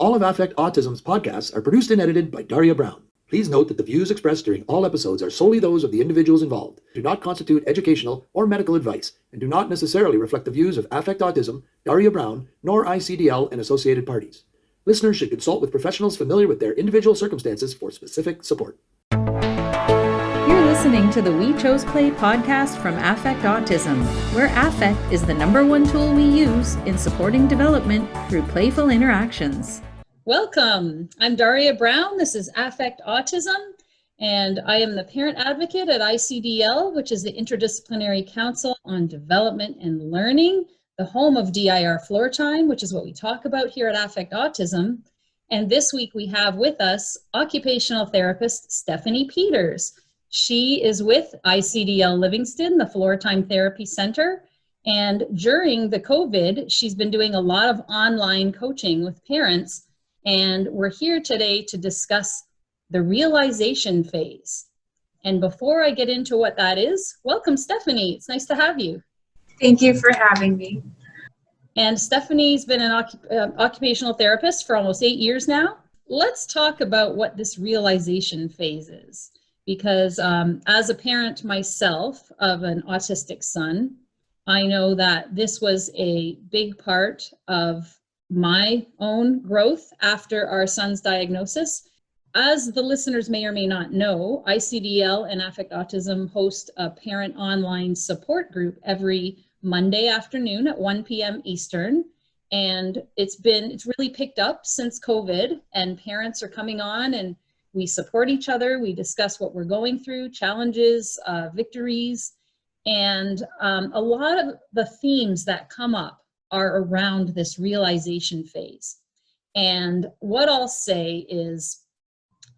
All of Affect Autism's podcasts are produced and edited by Daria Brown. Please note that the views expressed during all episodes are solely those of the individuals involved, do not constitute educational or medical advice, and do not necessarily reflect the views of Affect Autism, Daria Brown, nor ICDL and associated parties. Listeners should consult with professionals familiar with their individual circumstances for specific support. You're listening to the We Chose Play podcast from Affect Autism, where affect is the #1 tool we use in supporting development through playful interactions. Welcome. I'm Daria Brown. This is Affect Autism, and I am the parent advocate at ICDL, which is the Interdisciplinary Council on Development and Learning, the home of DIRFloortime, which is what we talk about here at Affect Autism. And this week we have with us occupational therapist Stephanie Peters. She is with ICDL Livingston, the Floortime Therapy Center. And during the COVID, she's been doing a lot of online coaching with parents. And we're here today to discuss the realization phase. And before I get into what that is, welcome, Stephanie. It's nice to have you. Thank you for having me. And Stephanie's been an occupational therapist for almost 8 years now. Let's talk about what this realization phase is. Because as a parent myself of an autistic son, I know that this was a big part of my own growth after our son's diagnosis. As the listeners may or may not know, ICDL and Affect Autism host a parent online support group every Monday afternoon at 1 p.m. Eastern. And it's really picked up since COVID, and parents are coming on and we support each other. We discuss what we're going through, challenges, victories, and a lot of the themes that come up are around this realization phase. And what I'll say is,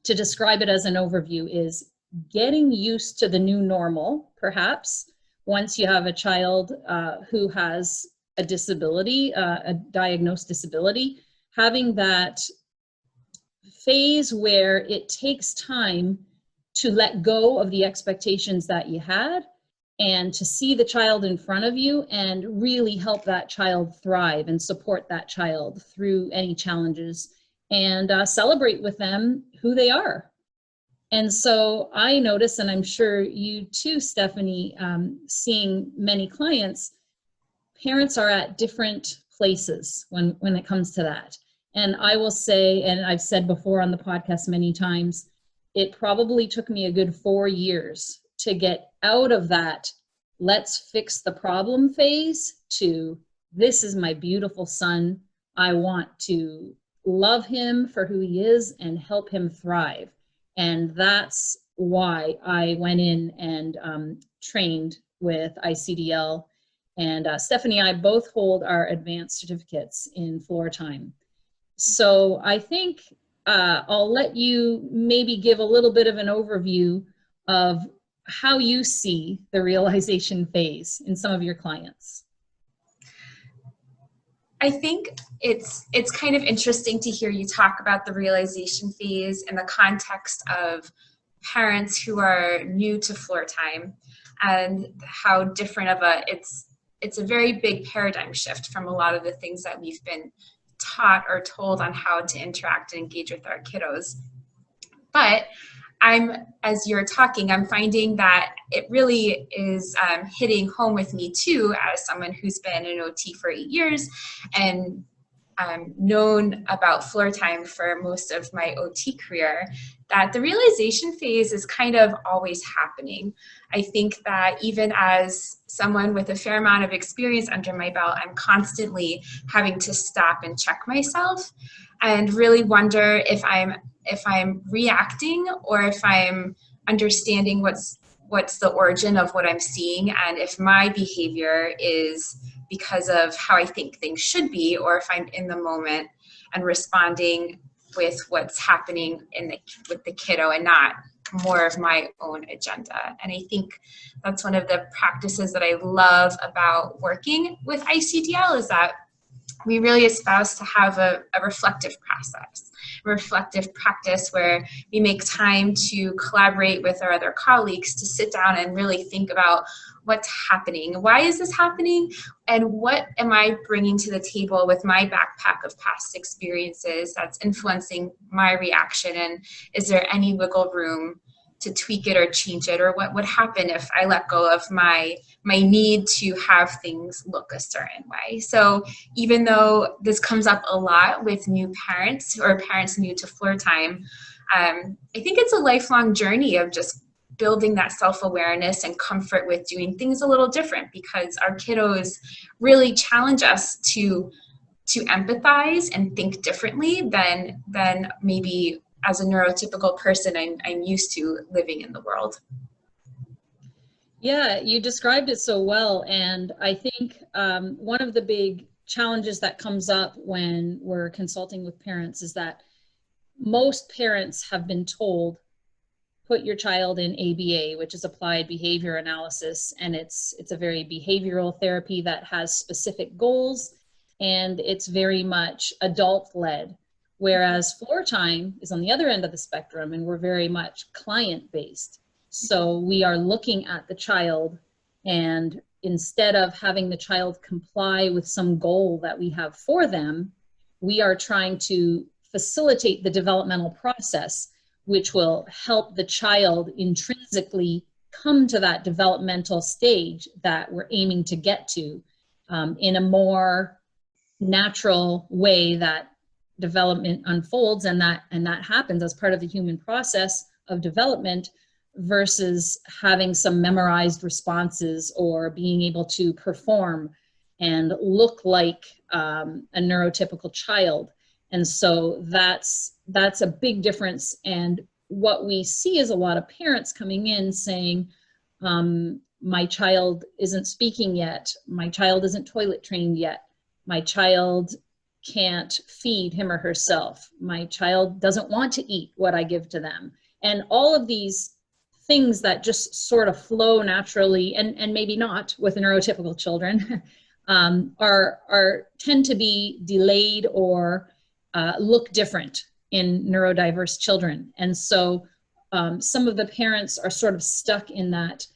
to describe it as an overview, is getting used to the new normal, perhaps, once you have a child who has a disability, a diagnosed disability, having that phase where it takes time to let go of the expectations that you had and to see the child in front of you and really help that child thrive and support that child through any challenges and celebrate with them who they are. And so I notice, and I'm sure you too, Stephanie, seeing many clients, parents are at different places when it comes to that. And I will say, and I've said before on the podcast many times, it probably took me a good 4 years to get out of that let's fix the problem phase to this is my beautiful son. I want to love him for who he is and help him thrive. And that's why I went in and trained with ICDL. And Stephanie and I both hold our advanced certificates in Floortime. So I think I'll let you maybe give a little bit of an overview of how you see the realization phase in some of your clients. I think it's kind of interesting to hear you talk about the realization phase in the context of parents who are new to Floortime and how different of it's a very big paradigm shift from a lot of the things that we've been taught or told on how to interact and engage with our kiddos. But as you're talking, I'm finding that it really is hitting home with me too, as someone who's been an OT for 8 years and known about Floortime for most of my OT career, that the realization phase is kind of always happening. I think that even as someone with a fair amount of experience under my belt, I'm constantly having to stop and check myself and really wonder if I'm reacting or if I'm understanding what's the origin of what I'm seeing, and if my behavior is because of how I think things should be, or if I'm in the moment and responding with what's happening with the kiddo and not more of my own agenda. And I think that's one of the practices that I love about working with ICDL, is that we really espouse to have a reflective process, a reflective practice where we make time to collaborate with our other colleagues to sit down and really think about what's happening. Why is this happening? And what am I bringing to the table with my backpack of past experiences that's influencing my reaction? And is there any wiggle room to tweak it or change it? Or what would happen if I let go of my need to have things look a certain way? So even though this comes up a lot with new parents or parents new to Floortime, I think it's a lifelong journey of just building that self-awareness and comfort with doing things a little different, because our kiddos really challenge us to empathize and think differently than maybe as a neurotypical person I'm used to living in the world. Yeah, you described it so well. And I think one of the big challenges that comes up when we're consulting with parents is that most parents have been told, put your child in ABA, which is applied behavior analysis. And it's a very behavioral therapy that has specific goals, and it's very much adult-led. Whereas Floortime is on the other end of the spectrum, and we're very much client-based. So we are looking at the child, and instead of having the child comply with some goal that we have for them, we are trying to facilitate the developmental process, which will help the child intrinsically come to that developmental stage that we're aiming to get to in a more natural way that development unfolds, and that happens as part of the human process of development, versus having some memorized responses or being able to perform and look like a neurotypical child. And so that's a big difference. And what we see is a lot of parents coming in saying, my child isn't speaking yet, my child isn't toilet trained yet, my child can't feed him or herself, my child doesn't want to eat what I give to them. And all of these things that just sort of flow naturally, and maybe not with neurotypical children, tend to be delayed or look different in neurodiverse children. And so some of the parents are sort of stuck in that,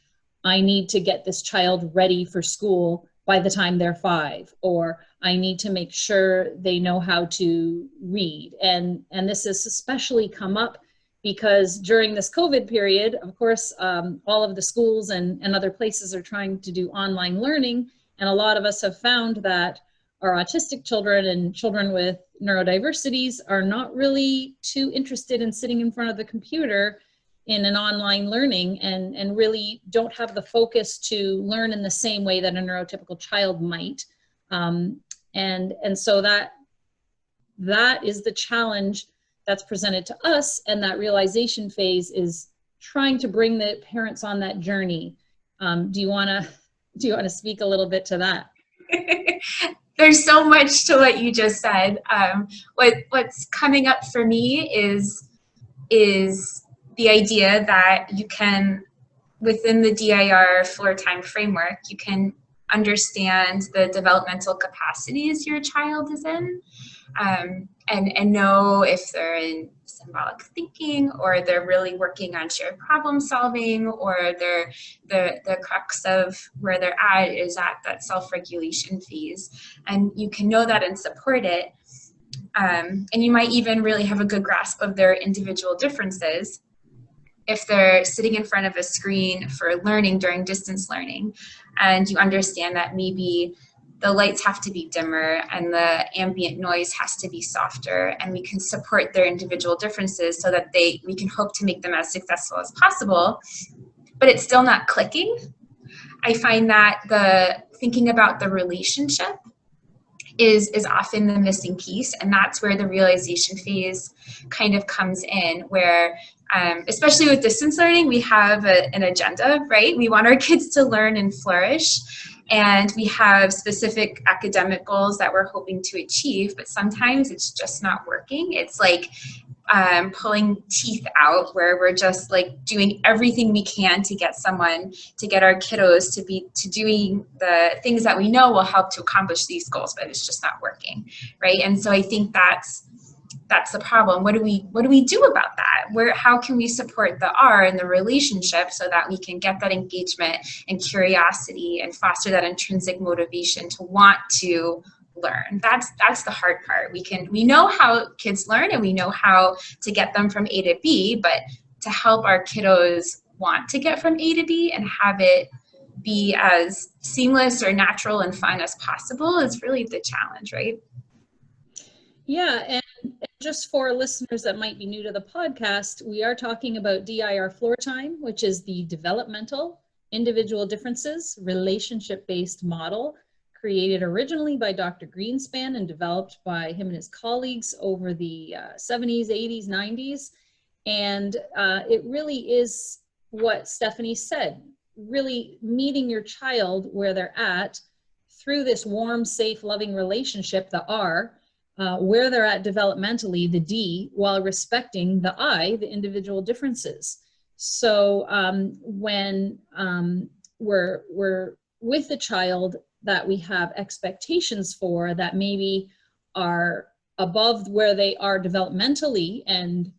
I need to get this child ready for school by the time they're 5, or I need to make sure they know how to read. And this has especially come up because during this COVID period, of course, all of the schools and other places are trying to do online learning. And a lot of us have found that our autistic children and children with neurodiversities are not really too interested in sitting in front of the computer in an online learning, and really don't have the focus to learn in the same way that a neurotypical child might. And so that is the challenge that's presented to us, and that realization phase is trying to bring the parents on that journey. Do you want to speak a little bit to that? There's so much to what you just said. What's coming up for me is the idea that you can, within the DIRFloortime framework, you can understand the developmental capacities your child is in, and know if they're in symbolic thinking, or they're really working on shared problem solving, or the crux of where they're at is at that self-regulation phase. And you can know that and support it. And you might even really have a good grasp of their individual differences if they're sitting in front of a screen for learning during distance learning, and you understand that maybe the lights have to be dimmer and the ambient noise has to be softer, and we can support their individual differences so that we can hope to make them as successful as possible, but it's still not clicking. I find that the thinking about the relationship is often the missing piece, and that's where the realization phase kind of comes in, where especially with distance learning, we have an agenda, right? We want our kids to learn and flourish, And we have specific academic goals that we're hoping to achieve, but sometimes it's just not working. It's like pulling teeth out, where we're just like doing everything we can to get our kiddos to doing the things that we know will help to accomplish these goals, but it's just not working, right? And so I think that's the problem. What do we do about that? How can we support the R and the relationship so that we can get that engagement and curiosity and foster that intrinsic motivation to want to learn? That's the hard part. We know how kids learn and we know how to get them from A to B, but to help our kiddos want to get from A to B and have it be as seamless or natural and fun as possible is really the challenge, right? Yeah, and just for listeners that might be new to the podcast, we are talking about DIRFloortime, which is the developmental individual differences relationship-based model created originally by Dr. Greenspan and developed by him and his colleagues over the 70s, 80s, 90s. And it really is what Stephanie said, really meeting your child where they're at through this warm, safe, loving relationship, the R, where they're at developmentally, the D, while respecting the I, the individual differences. So when we're with a child that we have expectations for that maybe are above where they are developmentally and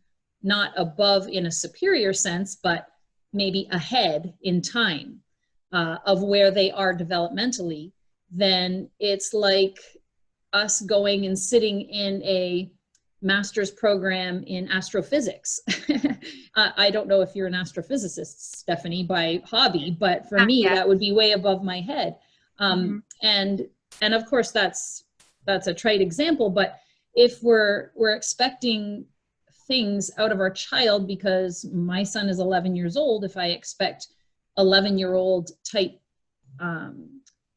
not above in a superior sense, but maybe ahead in time of where they are developmentally, then it's like us going and sitting in a master's program in astrophysics. I don't know if you're an astrophysicist, Stephanie, by hobby, but for me, that would be way above my head. And of course, that's a trite example, but if we're expecting things out of our child, because my son is 11 years old, if I expect 11-year-old type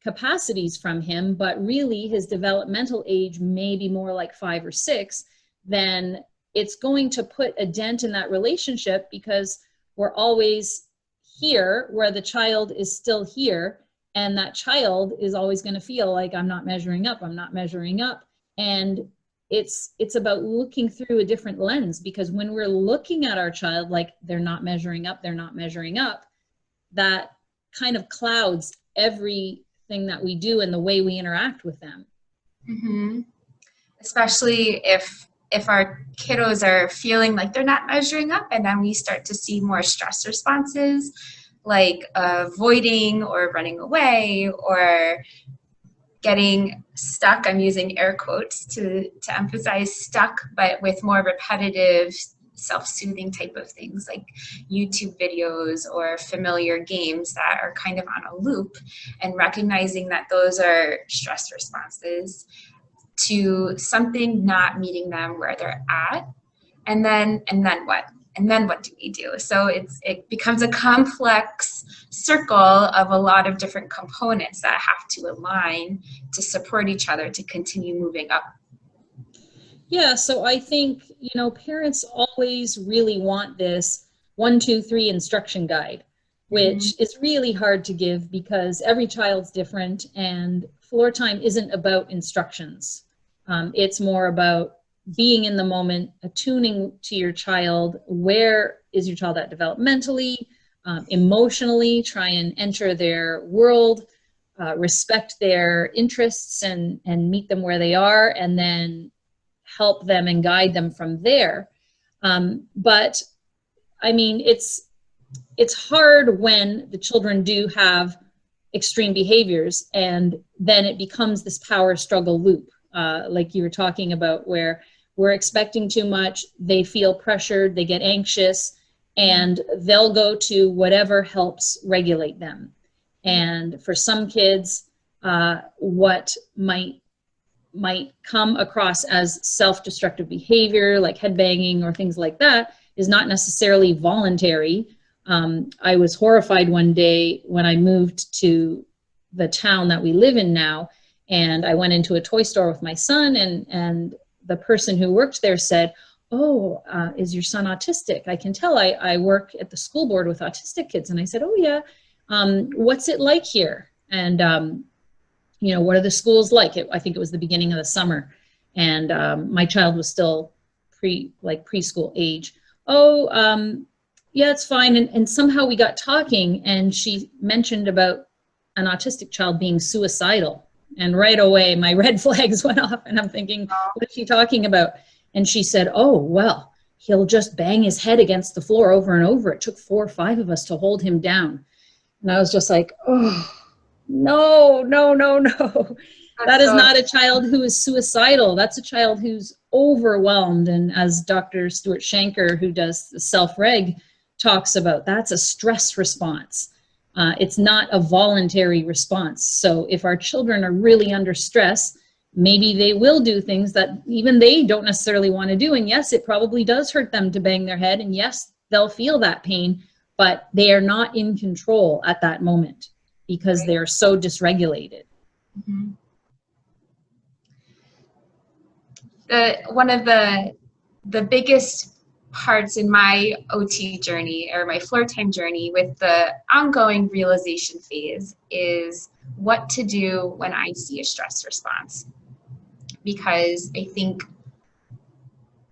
capacities from him, but really his developmental age may be more like 5 or 6, then it's going to put a dent in that relationship, because we're always here where the child is still here, and that child is always going to feel like I'm not measuring up. And it's about looking through a different lens, because when we're looking at our child like they're not measuring up, that kind of clouds everything that we do and the way we interact with them. Mm-hmm. Especially if our kiddos are feeling like they're not measuring up, and then we start to see more stress responses like avoiding or running away or getting stuck. I'm using air quotes to emphasize stuck, but with more repetitive self-soothing type of things like YouTube videos or familiar games that are kind of on a loop, and recognizing that those are stress responses to something not meeting them where they're at. And then what? And then what do we do? So it becomes a complex circle of a lot of different components that have to align to support each other to continue moving up. Yeah, so I think, parents always really want this 1, 2, 3 instruction guide, which is really hard to give because every child's different, and floor time isn't about instructions. It's more about being in the moment, attuning to your child. Where is your child at developmentally, emotionally? Try and enter their world, respect their interests and meet them where they are, and then help them and guide them from there. But I mean, it's hard when the children do have extreme behaviors, and then it becomes this power struggle loop, like you were talking about, where we're expecting too much, they feel pressured, they get anxious, and they'll go to whatever helps regulate them. And for some kids, what might come across as self-destructive behavior, like headbanging or things like that, is not necessarily voluntary. I was horrified one day when I moved to the town that we live in now, and I went into a toy store with my son, and the person who worked there said, "Oh, is your son autistic? I can tell. I work at the school board with autistic kids." And I said, "Oh yeah, what's it like here?" And, what are the schools like? I think it was the beginning of the summer. And my child was still preschool age. Oh, yeah, it's fine. And somehow we got talking, and she mentioned about an autistic child being suicidal. And right away, my red flags went off, and I'm thinking, what is she talking about? And she said, oh, well, he'll just bang his head against the floor over and over. It took 4 or 5 of us to hold him down. And I was just like, oh, no. That is not a child who is suicidal. That's a child who's overwhelmed. And as Dr. Stuart Shanker, who does the self-reg, talks about, that's a stress response. It's not a voluntary response. So if our children are really under stress, maybe they will do things that even they don't necessarily want to do. And yes, it probably does hurt them to bang their head. And yes, they'll feel that pain, but they are not in control at that moment because they're so dysregulated. Mm-hmm. One of the biggest parts in my OT journey, or my Floortime journey, with the ongoing realization phase is what to do when I see a stress response. Because I think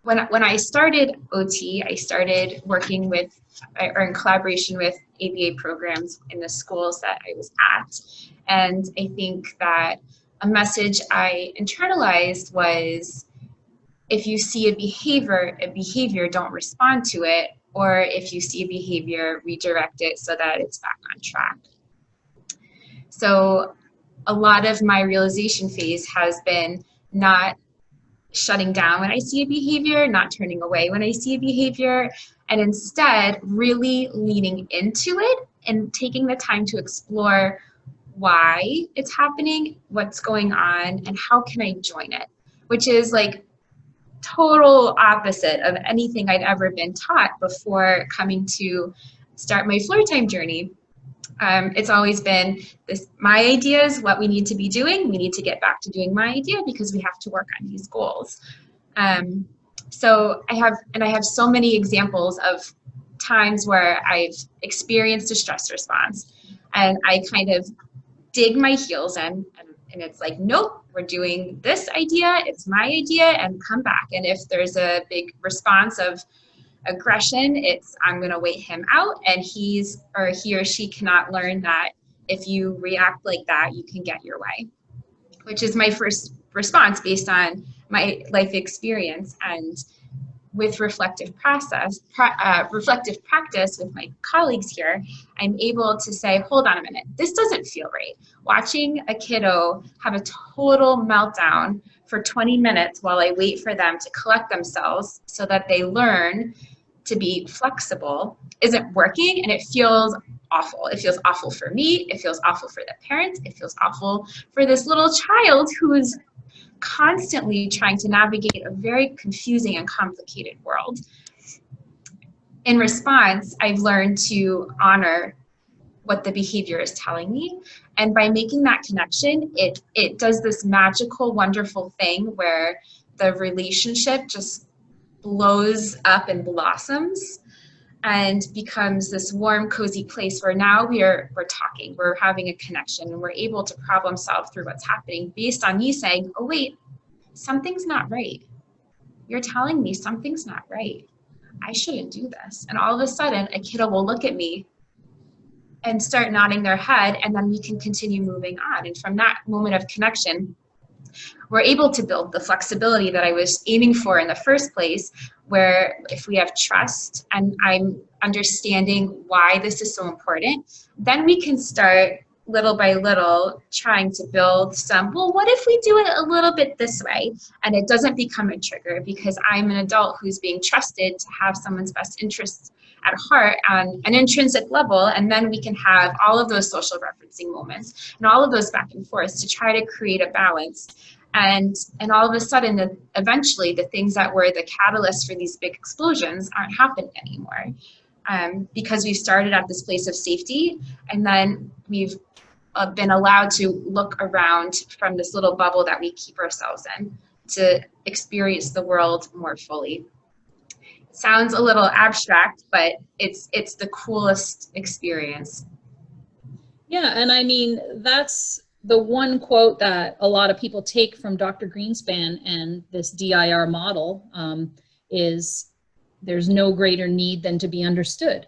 when I started OT, I started working with, or in collaboration with, ABA programs in the schools that I was at. And I think that a message I internalized was, if you see a behavior, don't respond to it. Or if you see a behavior, redirect it so that it's back on track. So a lot of my realization phase has been not shutting down when I see a behavior, not turning away when I see a behavior, and instead really leaning into it and taking the time to explore why it's happening, what's going on, and how can I join it, which is like total opposite of anything I'd ever been taught before coming to start my Floortime journey. It's always been this, my idea is what we need to be doing. We need to get back to doing my idea because we have to work on these goals. So I have so many examples of times where I've experienced a stress response and I kind of dig my heels in, and it's like, nope, we're doing this idea, it's my idea, and come back. And if there's a big response of aggression, it's, I'm going to wait him out, and he or she cannot learn that if you react like that, you can get your way, which is my first response based on my life experience. And with reflective practice with my colleagues here, I'm able to say, hold on a minute, this doesn't feel right. Watching a kiddo have a total meltdown for 20 minutes while I wait for them to collect themselves so that they learn to be flexible isn't working, and it feels awful. It feels awful for me, it feels awful for the parents, it feels awful for this little child who's constantly trying to navigate a very confusing and complicated world. In response, I've learned to honor what the behavior is telling me. And by making that connection, it does this magical, wonderful thing where the relationship just blows up and blossoms and becomes this warm, cozy place where now we're talking, we're having a connection, and we're able to problem solve through what's happening based on me saying, oh wait, something's not right. You're telling me something's not right. I shouldn't do this. And all of a sudden, a kiddo will look at me and start nodding their head, and then we can continue moving on. And from that moment of connection, we're able to build the flexibility that I was aiming for in the first place, where if we have trust and I'm understanding why this is so important, then we can start little by little trying to build some, well, what if we do it a little bit this way? And it doesn't become a trigger because I'm an adult who's being trusted to have someone's best interests at heart on an intrinsic level. And then we can have all of those social referencing moments and all of those back and forth to try to create a balance. And all of a sudden, eventually, the things that were the catalyst for these big explosions aren't happening anymore, because we've started at this place of safety, and then we've been allowed to look around from this little bubble that we keep ourselves in to experience the world more fully. It sounds a little abstract, but it's the coolest experience. Yeah, and I mean, that's the one quote that a lot of people take from Dr. Greenspan and this DIR model, is there's no greater need than to be understood.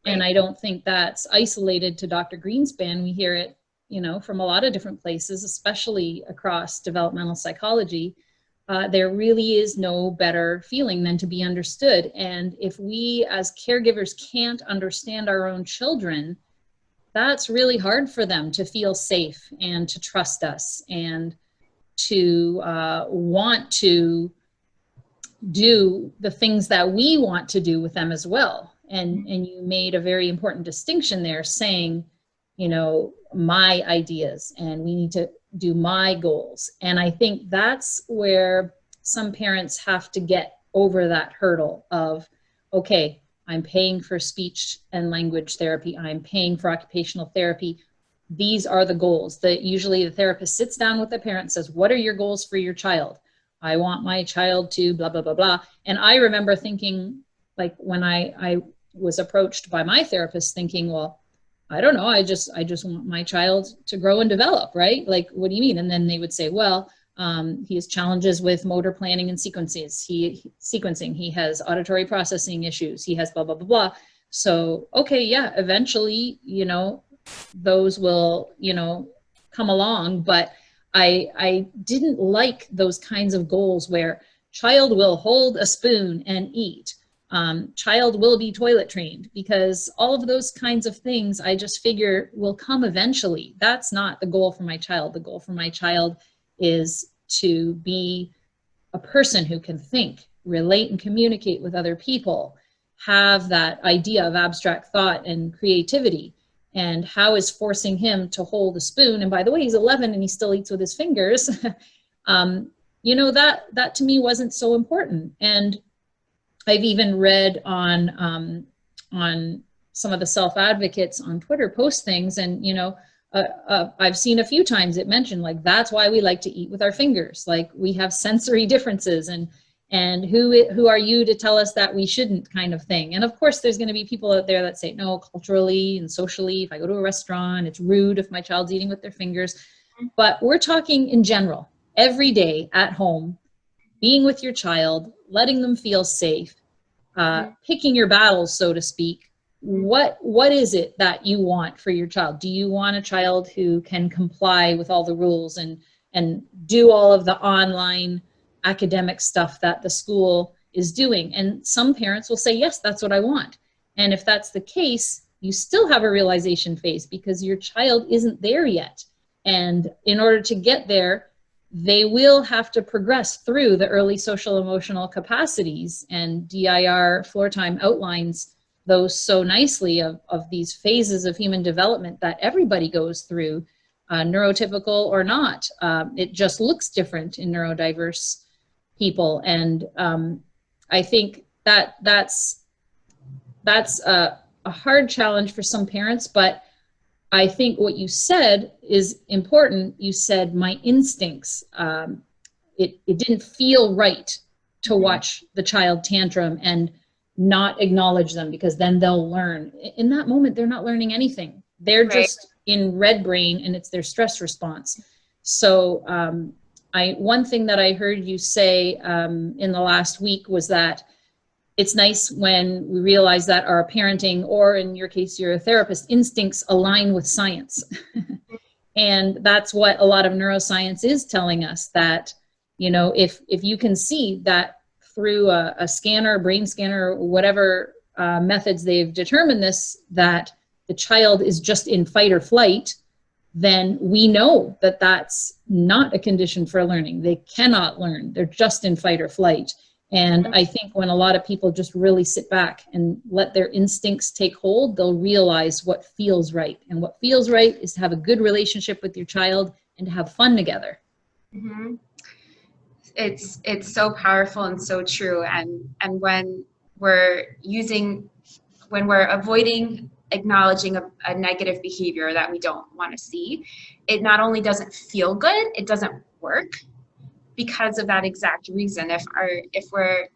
And I don't think that's isolated to Dr. Greenspan. We hear it, from a lot of different places, especially across developmental psychology. There really is no better feeling than to be understood. And if we as caregivers can't understand our own children, that's really hard for them to feel safe and to trust us and to want to do the things that we want to do with them as well. And you made a very important distinction there, saying, my ideas, and we need to do my goals. And I think that's where some parents have to get over that hurdle of, okay, I'm paying for speech and language therapy, I'm paying for occupational therapy. These are the goals. That usually the therapist sits down with the parent and says, what are your goals for your child? I want my child to blah, blah, blah, blah. And I remember thinking, like, when I was approached by my therapist, thinking, well, I don't know, I just want my child to grow and develop, right? Like, what do you mean? And then they would say, well, he has challenges with motor planning and sequencing. He has auditory processing issues. He has blah, blah, blah, blah. So, okay, yeah, eventually, those will, come along. But I didn't like those kinds of goals where child will hold a spoon and eat. Child will be toilet trained, because all of those kinds of things I just figure will come eventually. That's not the goal for my child. The goal for my child is to be a person who can think, relate, and communicate with other people, have that idea of abstract thought and creativity. And how is forcing him to hold a spoon, and by the way, he's 11 and he still eats with his fingers, that to me wasn't so important. And I've even read on some of the self-advocates on Twitter post things, and I've seen a few times it mentioned, like, that's why we like to eat with our fingers. Like, we have sensory differences, and who are you to tell us that we shouldn't, kind of thing. And of course, there's going to be people out there that say, no, culturally and socially, if I go to a restaurant, it's rude if my child's eating with their fingers. But we're talking in general, every day at home, being with your child, letting them feel safe, picking your battles, so to speak. What is it that you want for your child? Do you want a child who can comply with all the rules and do all of the online academic stuff that the school is doing? And some parents will say, yes, that's what I want. And if that's the case, you still have a realization phase, because your child isn't there yet. And in order to get there, they will have to progress through the early social emotional capacities. And DIRFloortime outlines those so nicely, of these phases of human development that everybody goes through, neurotypical or not. It just looks different in neurodiverse people. And I think that's a hard challenge for some parents, but I think what you said is important. You said my instincts. It didn't feel right to watch the child tantrum and not acknowledge them, because then they'll learn. In that moment, they're not learning anything. They're just in red brain, and it's their stress response. So one thing that I heard you say in the last week was that it's nice when we realize that our parenting, or in your case, you're a therapist, instincts align with science. And that's what a lot of neuroscience is telling us, that, if you can see that through a scanner, brain scanner, whatever methods they've determined this, that the child is just in fight or flight, then we know that that's not a condition for learning. They cannot learn. They're just in fight or flight. And I think when a lot of people just really sit back and let their instincts take hold, they'll realize what feels right. And what feels right is to have a good relationship with your child and to have fun together. Mm-hmm. It's so powerful and so true. And when we're avoiding acknowledging a negative behavior that we don't want to see, it not only doesn't feel good, it doesn't work, because of that exact reason. If we're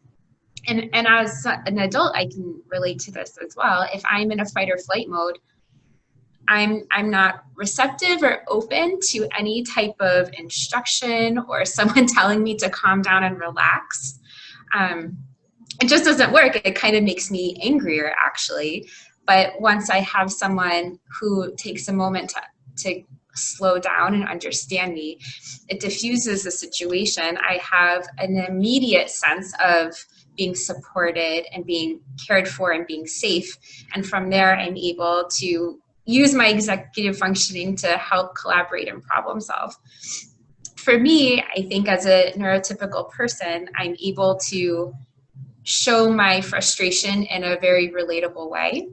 and as an adult, I can relate to this as well. If I'm in a fight or flight mode, I'm not receptive or open to any type of instruction or someone telling me to calm down and relax. It just doesn't work. It kind of makes me angrier, actually. But once I have someone who takes a moment to slow down and understand me, it diffuses the situation. I have an immediate sense of being supported and being cared for and being safe. And from there, I'm able to use my executive functioning to help collaborate and problem solve. For me, I think as a neurotypical person, I'm able to show my frustration in a very relatable way.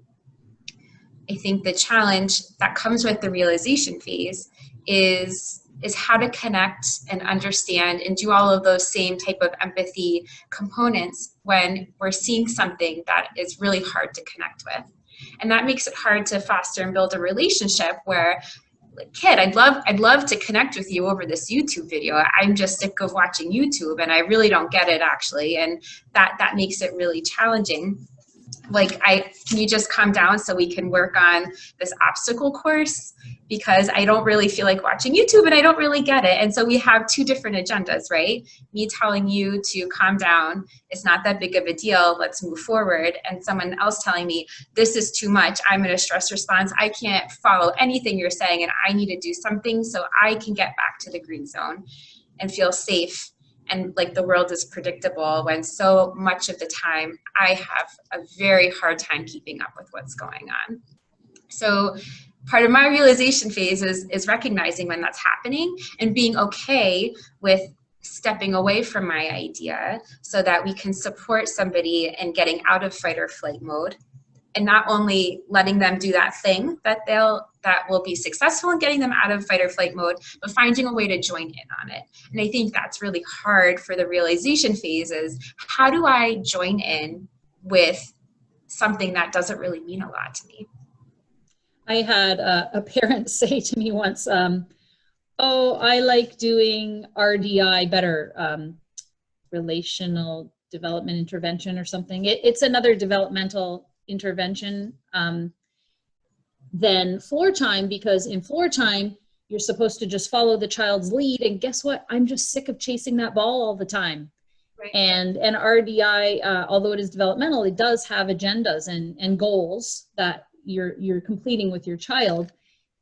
I think the challenge that comes with the realization phase is how to connect and understand and do all of those same type of empathy components when we're seeing something that is really hard to connect with. And that makes it hard to foster and build a relationship where, like, kid, I'd love to connect with you over this YouTube video. I'm just sick of watching YouTube and I really don't get it, actually. And that makes it really challenging. Like, can you just calm down so we can work on this obstacle course? Because I don't really feel like watching YouTube and I don't really get it. And so we have two different agendas, right? Me telling you to calm down, it's not that big of a deal, let's move forward. And someone else telling me, this is too much, I'm in a stress response, I can't follow anything you're saying and I need to do something so I can get back to the green zone and feel safe. And like the world is predictable, when so much of the time I have a very hard time keeping up with what's going on. So part of my realization phase is recognizing when that's happening and being okay with stepping away from my idea so that we can support somebody in getting out of fight or flight mode, and not only letting them do that thing that will be successful in getting them out of fight or flight mode, but finding a way to join in on it. And I think that's really hard for the realization phase, is how do I join in with something that doesn't really mean a lot to me? I had a parent say to me once, oh, I like doing RDI better, relational development intervention or something. It's another developmental intervention than Floortime, because in Floortime, you're supposed to just follow the child's lead. And guess what? I'm just sick of chasing that ball all the time. Right. And RDI, although it is developmental, it does have agendas and goals that you're completing with your child.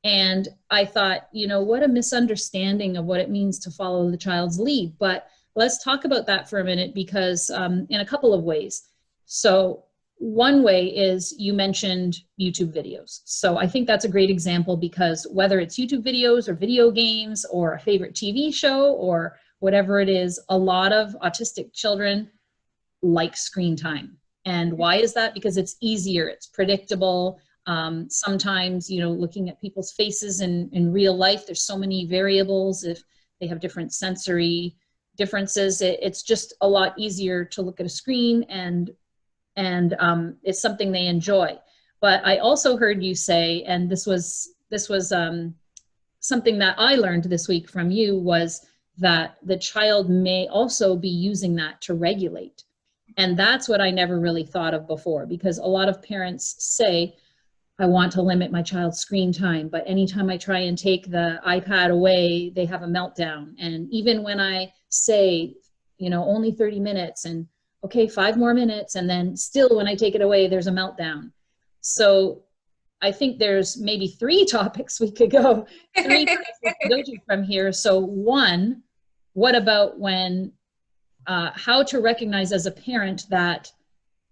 And I thought, you know, what a misunderstanding of what it means to follow the child's lead. But let's talk about that for a minute, because in a couple of ways. So one way is, you mentioned YouTube videos. So I think that's a great example, because whether it's YouTube videos or video games or a favorite TV show or whatever it is, a lot of autistic children like screen time. And why is that? Because it's easier, it's predictable. Sometimes, you know, looking at people's faces in real life, there's so many variables. If they have different sensory differences, it's just a lot easier to look at a screen, and it's something they enjoy. But I also heard you say, and this was something that I learned this week from you, was that the child may also be using that to regulate. And that's what I never really thought of before, because a lot of parents say, I want to limit my child's screen time, but anytime I try and take the iPad away, they have a meltdown. And even when I say, you know, only 30 minutes and okay, 5 more minutes, and then still when I take it away, there's a meltdown. So I think there's maybe 3 topics we could go, 3 topics we could go to from here. So one, what about when, how to recognize as a parent that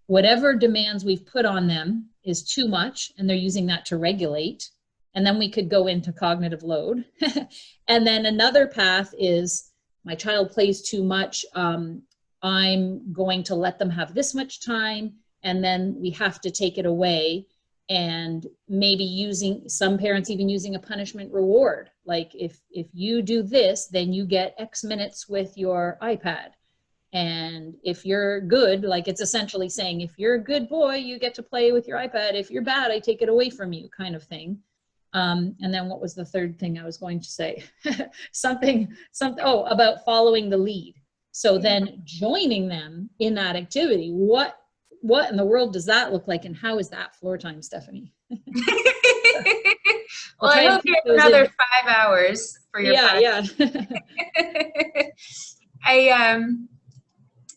whatever demands we've put on them is too much and they're using that to regulate. And then we could go into cognitive load. And then another path is, my child plays too much. I'm going to let them have this much time, and then we have to take it away. And maybe using, some parents even using a punishment reward. Like if you do this, then you get X minutes with your iPad. And if you're good, like it's essentially saying, if you're a good boy, you get to play with your iPad. If you're bad, I take it away from you, kind of thing. And then what was the third thing I was going to say? something, about following the lead. So then joining them in that activity, what in the world does that look like, and how is that Floortime, Stephanie? I'll Well, try I and hope keep you have those another in. 5 hours for your Yeah, podcast. yeah.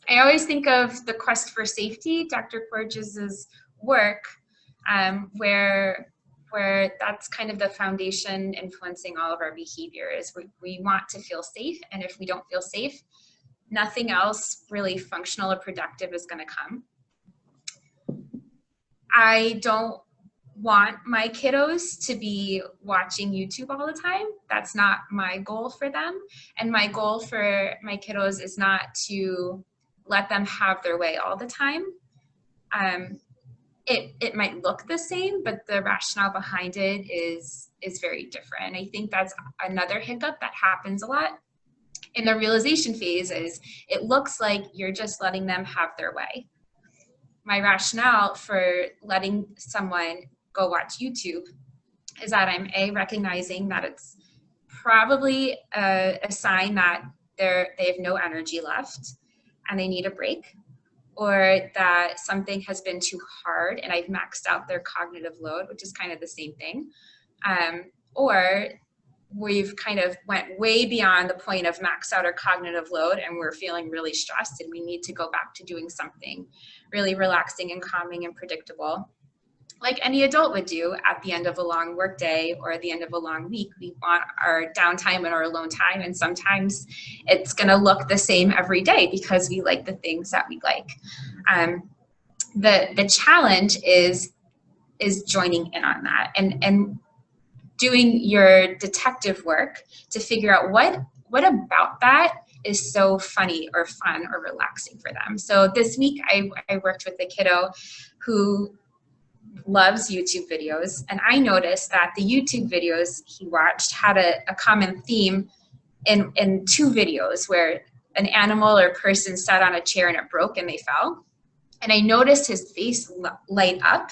I always think of the quest for safety, Dr. Porges's work, where that's kind of the foundation influencing all of our behaviors. We want to feel safe, and if we don't feel safe, nothing else really functional or productive is going to come. I don't want my kiddos to be watching YouTube all the time. That's not my goal for them. And my goal for my kiddos is not to let them have their way all the time. It might look the same, but the rationale behind it is very different. I think that's another hiccup that happens a lot in the realization phase is it looks like you're just letting them have their way. My rationale for letting someone go watch YouTube is that I'm recognizing that it's probably a sign that they have no energy left and they need a break, or that something has been too hard and I've maxed out their cognitive load, which is kind of the same thing, or we've kind of went way beyond the point of max out our cognitive load and we're feeling really stressed and we need to go back to doing something really relaxing and calming and predictable. Like any adult would do at the end of a long work day or at the end of a long week. We want our downtime and our alone time, and sometimes it's going to look the same every day because we like the things that we like. The challenge is joining in on that and doing your detective work to figure out what about that is so funny or fun or relaxing for them. So this week I worked with a kiddo who loves YouTube videos, and I noticed that the YouTube videos he watched had a common theme in two videos where an animal or person sat on a chair and it broke and they fell. And I noticed his face light up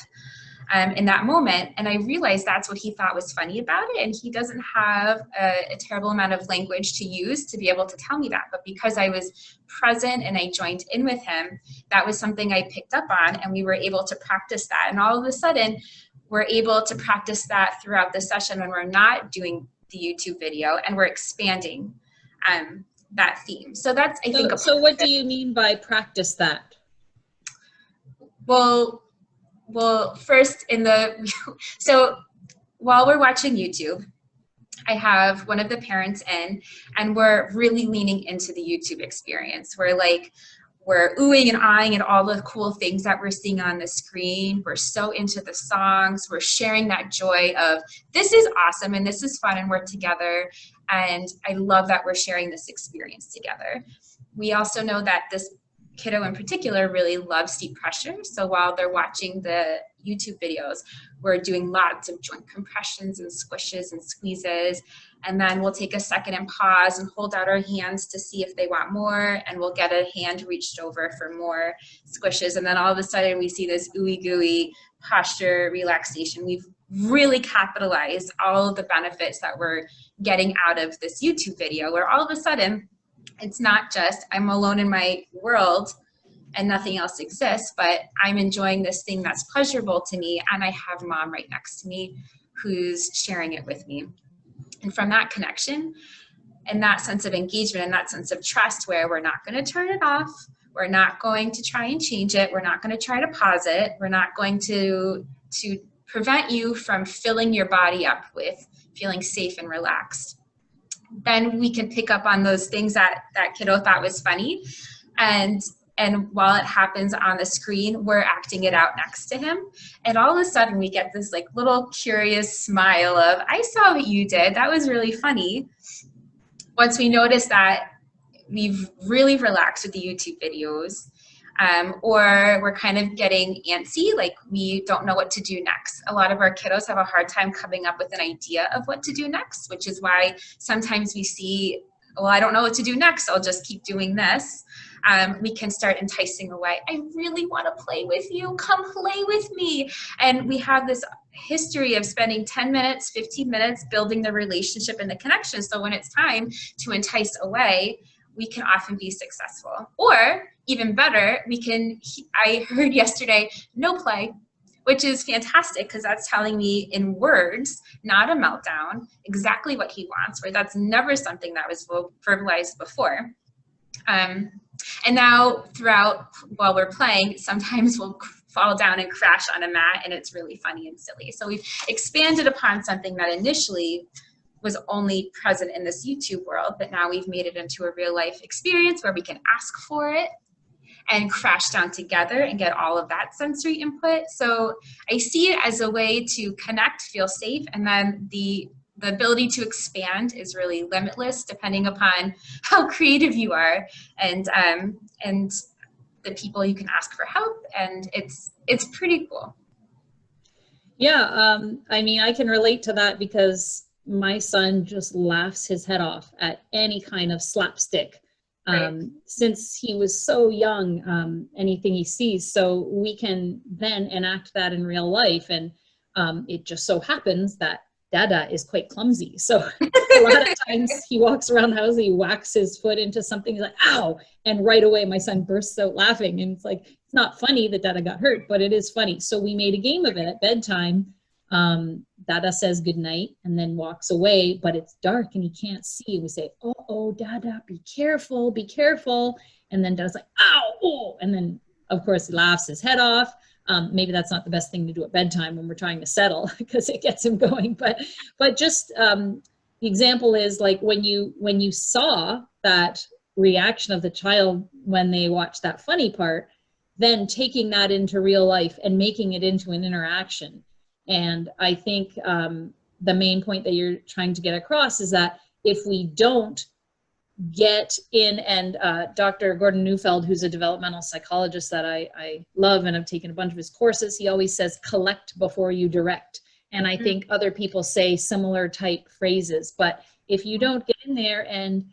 in that moment, and I realized that's what he thought was funny about it, and he doesn't have a terrible amount of language to use to be able to tell me that, but because I was present and I joined in with him, that was something I picked up on, and we were able to practice that. And all of a sudden we're able to practice that throughout the session when we're not doing the YouTube video, and we're expanding that theme. So that's, I think, So what do you mean by practice that? Well, first so while we're watching YouTube, I have one of the parents in, and we're really leaning into the YouTube experience. We're oohing and eyeing at all the cool things that we're seeing on the screen. We're so into the songs. We're sharing that joy of this is awesome and this is fun and we're together. And I love that we're sharing this experience together. We also know that this kiddo in particular really loves deep pressure. So while they're watching the YouTube videos, we're doing lots of joint compressions and squishes and squeezes. And then we'll take a second and pause and hold out our hands to see if they want more. And we'll get a hand reached over for more squishes. And then all of a sudden we see this ooey gooey posture relaxation. We've really capitalized all of the benefits that we're getting out of this YouTube video, where all of a sudden it's not just I'm alone in my world and nothing else exists, but I'm enjoying this thing that's pleasurable to me, and I have mom right next to me who's sharing it with me. And from that connection and that sense of engagement and that sense of trust, where we're not going to turn it off, we're not going to try and change it, we're not going to try to pause it, we're not going to prevent you from filling your body up with feeling safe and relaxed, then we can pick up on those things that kiddo thought was funny. And while it happens on the screen, we're acting it out next to him. And all of a sudden we get this like little curious smile of, I saw what you did. That was really funny. Once we notice that we've really relaxed with the YouTube videos, or we're kind of getting antsy, like we don't know what to do next. A lot of our kiddos have a hard time coming up with an idea of what to do next, which is why sometimes we see, well, I don't know what to do next, I'll just keep doing this. We can start enticing away. I really want to play with you. Come play with me. And we have this history of spending 10 minutes, 15 minutes building the relationship and the connection. So when it's time to entice away, we can often be successful. Or even better, I heard yesterday, no play. which is fantastic because that's telling me in words, not a meltdown, exactly what he wants, where that's never something that was verbalized before. And now throughout, while we're playing, sometimes we'll fall down and crash on a mat, and it's really funny and silly. So we've expanded upon something that initially was only present in this YouTube world, but now we've made it into a real life experience where we can ask for it and crash down together and get all of that sensory input. So I see it as a way to connect, feel safe, and then the ability to expand is really limitless depending upon how creative you are and the people you can ask for help, and it's pretty cool. Yeah, I mean, I can relate to that because my son just laughs his head off at any kind of slapstick. Right. Since he was so young, anything he sees, so we can then enact that in real life. And it just so happens that Dada is quite clumsy. So a lot of times he walks around the house, he whacks his foot into something, he's like, ow! And right away my son bursts out laughing. And it's like, it's not funny that Dada got hurt, but it is funny. So we made a game of it at bedtime. Dada says goodnight and then walks away, but it's dark and he can't see. We say, oh, Dada, be careful, be careful. And then Dada's like, ow, oh. And then of course he laughs his head off. Maybe that's not the best thing to do at bedtime when we're trying to settle because it gets him going. But just the example is like when you saw that reaction of the child when they watched that funny part, then taking that into real life and making it into an interaction. And I think the main point that you're trying to get across is that if we don't get in, and Dr. Gordon Neufeld, who's a developmental psychologist that I love and I've taken a bunch of his courses, he always says, collect before you direct. And I think other people say similar type phrases, but if you don't get in there and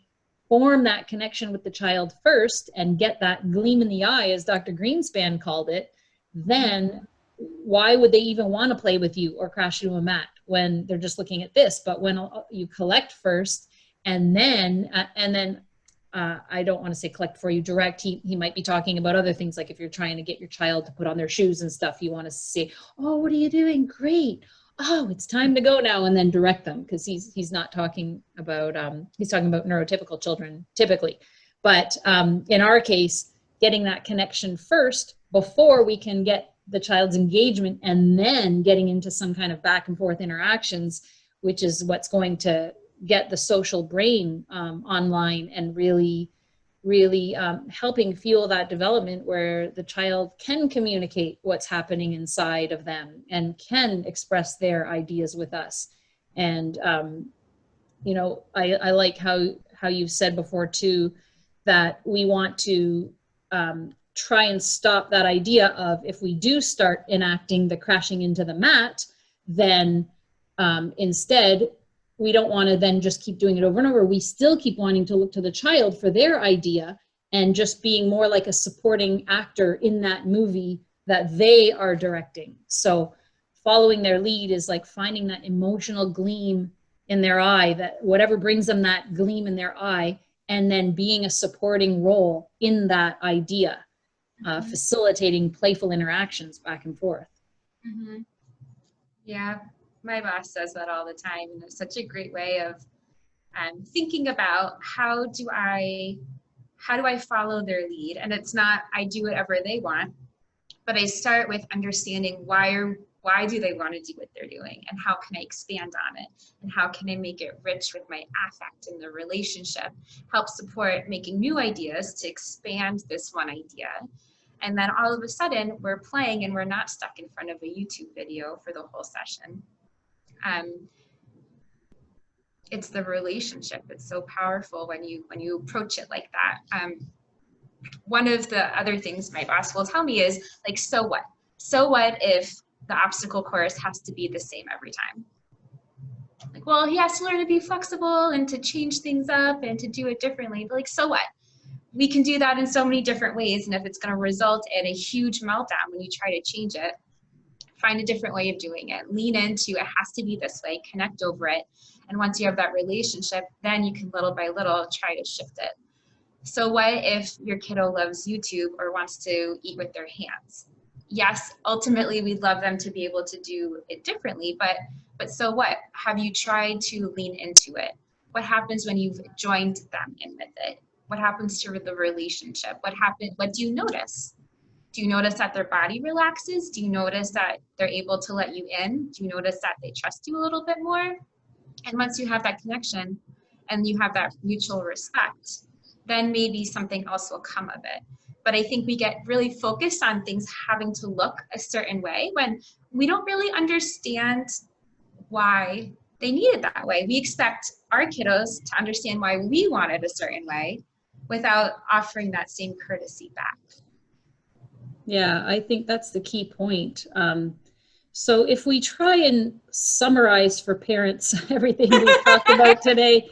form that connection with the child first and get that gleam in the eye, as Dr. Greenspan called it, then why would they even want to play with you or crash into a mat when they're just looking at this? But when you collect first, and then I don't want to say collect before you direct. He might be talking about other things, like if you're trying to get your child to put on their shoes and stuff, you want to say, oh, what are you doing? Great. Oh, it's time to go now, and then direct them, because he's not talking about, he's talking about neurotypical children typically. But in our case, getting that connection first before we can get the child's engagement, and then getting into some kind of back and forth interactions, which is what's going to get the social brain online and really helping fuel that development where the child can communicate what's happening inside of them and can express their ideas with us. And you know, I like how you've said before too, that we want to try and stop that idea of, if we do start enacting the crashing into the mat, then instead we don't want to then just keep doing it over and over. We still keep wanting to look to the child for their idea and just being more like a supporting actor in that movie that they are directing. So following their lead is like finding that emotional gleam in their eye, that whatever brings them that gleam in their eye, and then being a supporting role in that idea, facilitating playful interactions back and forth. Mm-hmm. Yeah. My boss says that all the time, and it's such a great way of thinking about how do I follow their lead. And it's not I do whatever they want, but I start with understanding why do they want to do what they're doing, and how can I expand on it, and how can I make it rich with my affect in the relationship, help support making new ideas to expand this one idea. And then all of a sudden we're playing and we're not stuck in front of a YouTube video for the whole session. It's the relationship. It's so powerful when you approach it like that. One of the other things my boss will tell me is like, so what? So what if the obstacle course has to be the same every time? Like, well, he has to learn to be flexible and to change things up and to do it differently. But like, so what? We can do that in so many different ways. And if it's going to result in a huge meltdown when you try to change it, find a different way of doing it. Lean into it has to be this way, connect over it. And once you have that relationship, then you can little by little try to shift it. So what if your kiddo loves YouTube or wants to eat with their hands? yes, ultimately we'd love them to be able to do it differently, but so what? Have you tried to lean into it? What happens when you've joined them in with it? What happens to the relationship? What do you notice? Do you notice that their body relaxes? Do you notice that they're able to let you in? Do you notice that they trust you a little bit more? And once you have that connection and you have that mutual respect, then maybe something else will come of it. But I think we get really focused on things having to look a certain way when we don't really understand why they need it that way. We expect our kiddos to understand why we want it a certain way without offering that same courtesy back. Yeah, I think that's the key point. So if we try and summarize for parents everything we've talked about today,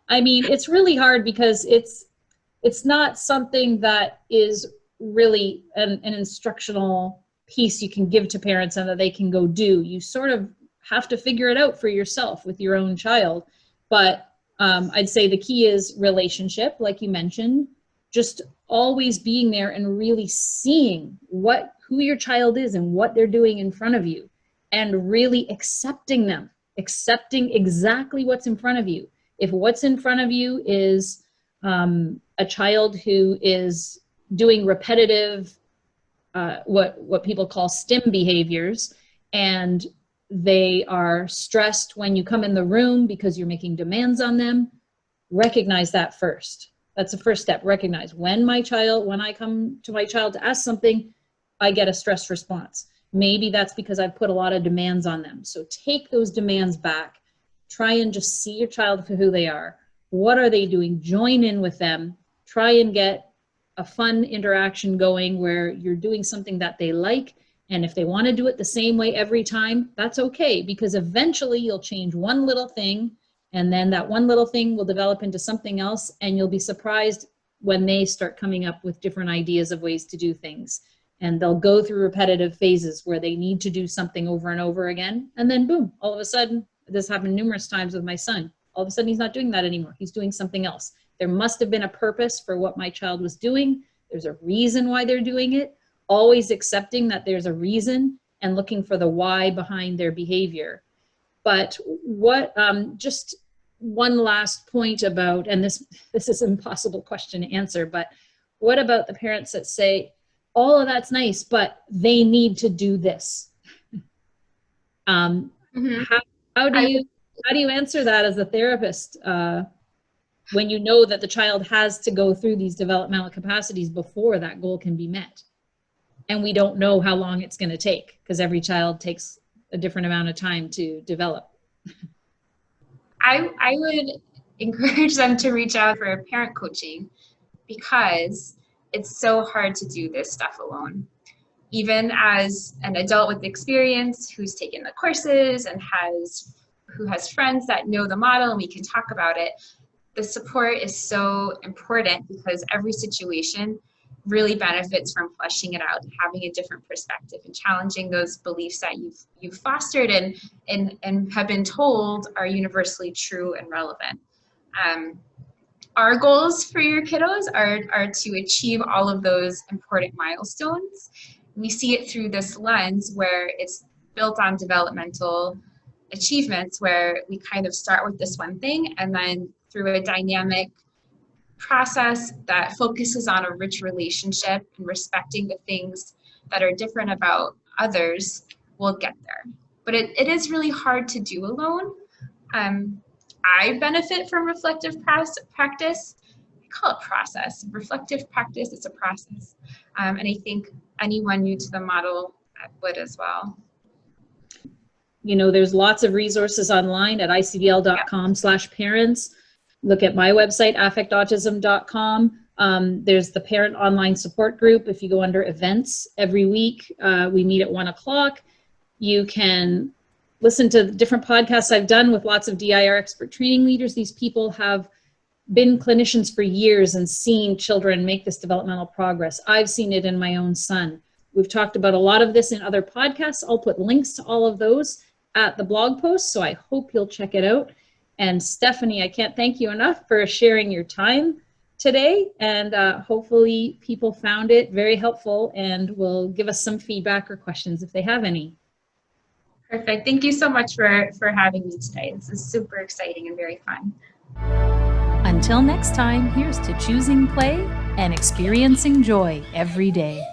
I mean, it's really hard because it's not something that is really an instructional piece you can give to parents and that they can go do. You sort of have to figure it out for yourself with your own child. But I'd say the key is relationship, like you mentioned, just always being there and really seeing who your child is and what they're doing in front of you, and really accepting them, accepting exactly what's in front of you. If what's in front of you is a child who is doing repetitive, what people call STEM behaviors, and they are stressed when you come in the room because you're making demands on them, recognize that first. That's the first step. Recognize when I come to my child to ask something, I get a stress response. Maybe that's because I've put a lot of demands on them. So take those demands back. Try and just see your child for who they are. What are they doing? Join in with them. Try and get a fun interaction going where you're doing something that they like. And if they want to do it the same way every time, that's okay, because eventually you'll change one little thing, and then that one little thing will develop into something else, and you'll be surprised when they start coming up with different ideas of ways to do things. And they'll go through repetitive phases where they need to do something over and over again. And then boom, all of a sudden, this happened numerous times with my son. All of a sudden, he's not doing that anymore. He's doing something else. There must have been a purpose for what my child was doing. There's a reason why they're doing it. Always accepting that there's a reason and looking for the why behind their behavior. But what, just one last point about, and this is an impossible question to answer, but what about the parents that say, all of that's nice, but they need to do this? How do you answer that as a therapist when you know that the child has to go through these developmental capacities before that goal can be met? And we don't know how long it's going to take, because every child takes a different amount of time to develop. I would encourage them to reach out for parent coaching, because it's so hard to do this stuff alone. Even as an adult with experience who's taken the courses and who has friends that know the model and we can talk about it, the support is so important, because every situation really benefits from fleshing it out and having a different perspective and challenging those beliefs that you've fostered and have been told are universally true and relevant. Our goals for your kiddos are to achieve all of those important milestones. We see it through this lens where it's built on developmental achievements, where we kind of start with this one thing, and then through a dynamic process that focuses on a rich relationship and respecting the things that are different about others, we'll get there. But it is really hard to do alone. I benefit from reflective practice. I call it process. Reflective practice, it's a process. And I think anyone new to the model would as well. You know, there's lots of resources online at icdl.com/parents. Look at my website, affectautism.com. There's the parent online support group. If you go under events every week, we meet at 1 o'clock. You can listen to different podcasts I've done with lots of DIR expert training leaders. These people have been clinicians for years and seen children make this developmental progress. I've seen it in my own son. We've talked about a lot of this in other podcasts. I'll put links to all of those at the blog post, so I hope you'll check it out. And Stephanie, I can't thank you enough for sharing your time. today, and hopefully people found it very helpful and will give us some feedback or questions if they have any. Perfect. Thank you so much for having me today. This is super exciting and very fun. Until next time, here's to choosing play and experiencing joy every day.